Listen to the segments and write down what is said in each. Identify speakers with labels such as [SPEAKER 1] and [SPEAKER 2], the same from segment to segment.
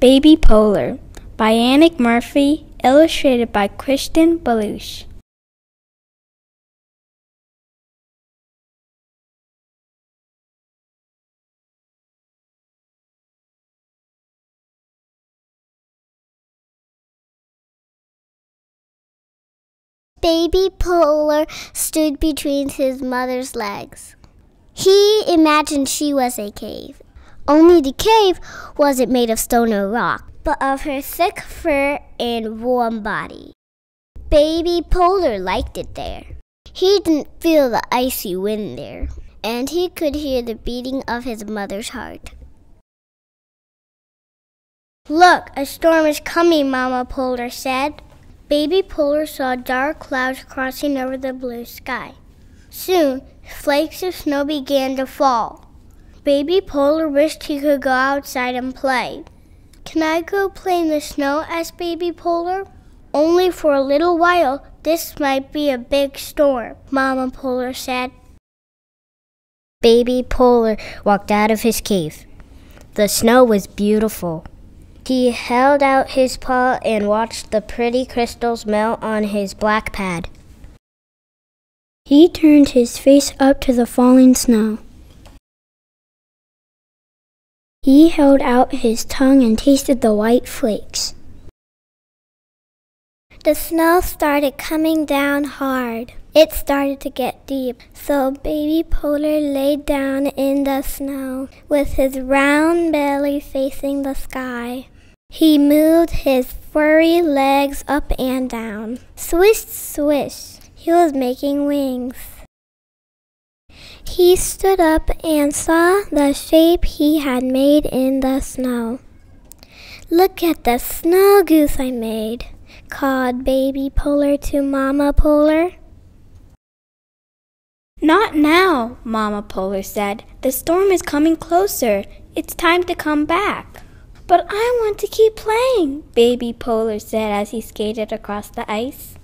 [SPEAKER 1] Baby Polar by Annick Murphy, illustrated by Kristen Belush.
[SPEAKER 2] Baby Polar stood between his mother's legs. He imagined she was a cave. Only the cave wasn't made of stone or rock, but of her thick fur and warm body. Baby Polar liked it there. He didn't feel the icy wind there, and he could hear the beating of his mother's heart. "Look, a storm is coming," Mama Polar said. Baby Polar saw dark clouds crossing over the blue sky. Soon, flakes of snow began to fall. Baby Polar wished he could go outside and play. "Can I go play in the snow?" asked Baby Polar. "Only for a little while. This might be a big storm," Mama Polar said.
[SPEAKER 3] Baby Polar walked out of his cave. The snow was beautiful. He held out his paw and watched the pretty crystals melt on his black pad.
[SPEAKER 1] He turned his face up to the falling snow. He held out his tongue and tasted the white flakes.
[SPEAKER 2] The snow started coming down hard. It started to get deep, so Baby Polar laid down in the snow with his round belly facing the sky. He moved his furry legs up and down. Swish, swish, he was making wings. He stood up and saw the shape he had made in the snow. "Look at the snow goose I made," called Baby Polar to Mama Polar.
[SPEAKER 1] "Not now," Mama Polar said. "The storm is coming closer. It's time to come back." "But I want to keep playing," Baby Polar said as he skated across the ice.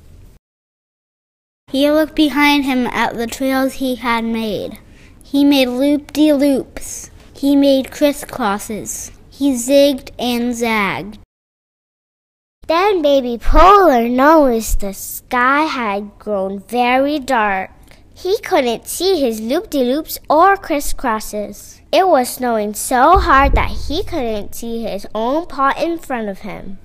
[SPEAKER 3] He looked behind him at the trails he had made. He made loop-de-loops. He made crisscrosses. He zigged and zagged.
[SPEAKER 2] Then Baby Polar noticed the sky had grown very dark. He couldn't see his loop-de-loops or crisscrosses. It was snowing so hard that he couldn't see his own paw in front of him.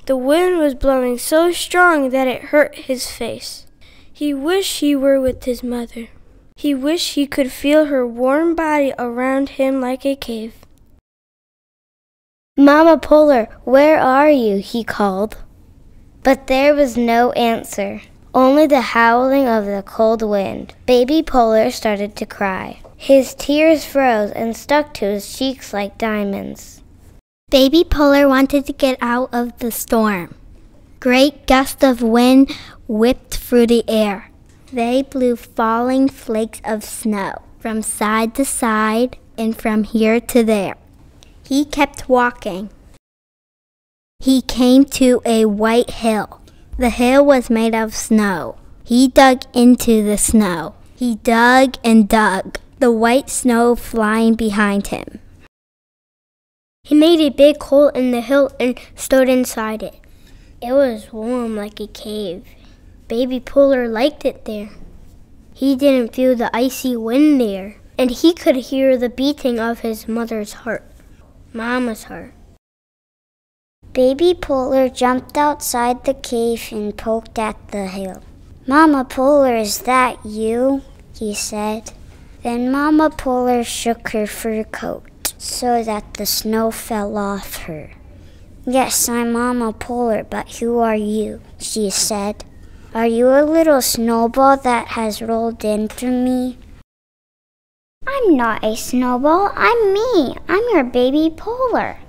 [SPEAKER 4] The wind was blowing so strong that it hurt his face. He wished he were with his mother. He wished he could feel her warm body around him like a cave.
[SPEAKER 3] "Mama Polar, where are you?" he called. But there was no answer, only the howling of the cold wind. Baby Polar started to cry. His tears froze and stuck to his cheeks like diamonds.
[SPEAKER 2] Baby Polar wanted to get out of the storm. Great gusts of wind whipped through the air. They blew falling flakes of snow from side to side and from here to there. He kept walking. He came to a white hill. The hill was made of snow. He dug into the snow. He dug and dug, the white snow flying behind him. He made a big hole in the hill and stood inside it. It was warm like a cave. Baby Polar liked it there. He didn't feel the icy wind there, and he could hear the beating of his mother's heart, Mama's heart. Baby Polar jumped outside the cave and poked at the hill. "Mama Polar, is that you?" he said. Then Mama Polar shook her fur coat so that the snow fell off her. "Yes, I'm Mama Polar, but who are you?" she said. "Are you a little snowball that has rolled into me?" "I'm not a snowball, I'm me. I'm your Baby Polar."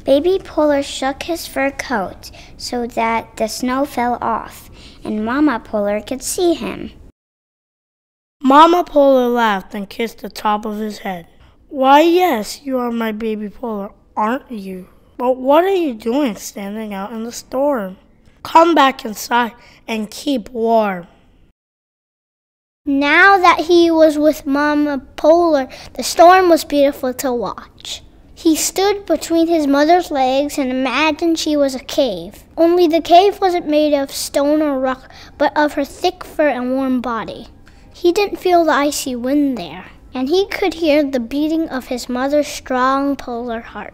[SPEAKER 2] Baby Polar shook his fur coat so that the snow fell off, and Mama Polar could see him.
[SPEAKER 4] Mama Polar laughed and kissed the top of his head. "Why, yes, you are my Baby Polar, aren't you? But what are you doing standing out in the storm? Come back inside and keep warm."
[SPEAKER 2] Now that he was with Mama Polar, the storm was beautiful to watch.
[SPEAKER 5] He stood between his mother's legs and imagined she was a cave. Only the cave wasn't made of stone or rock, but of her thick fur and warm body. He didn't feel the icy wind there, and he could hear the beating of his mother's strong polar heart.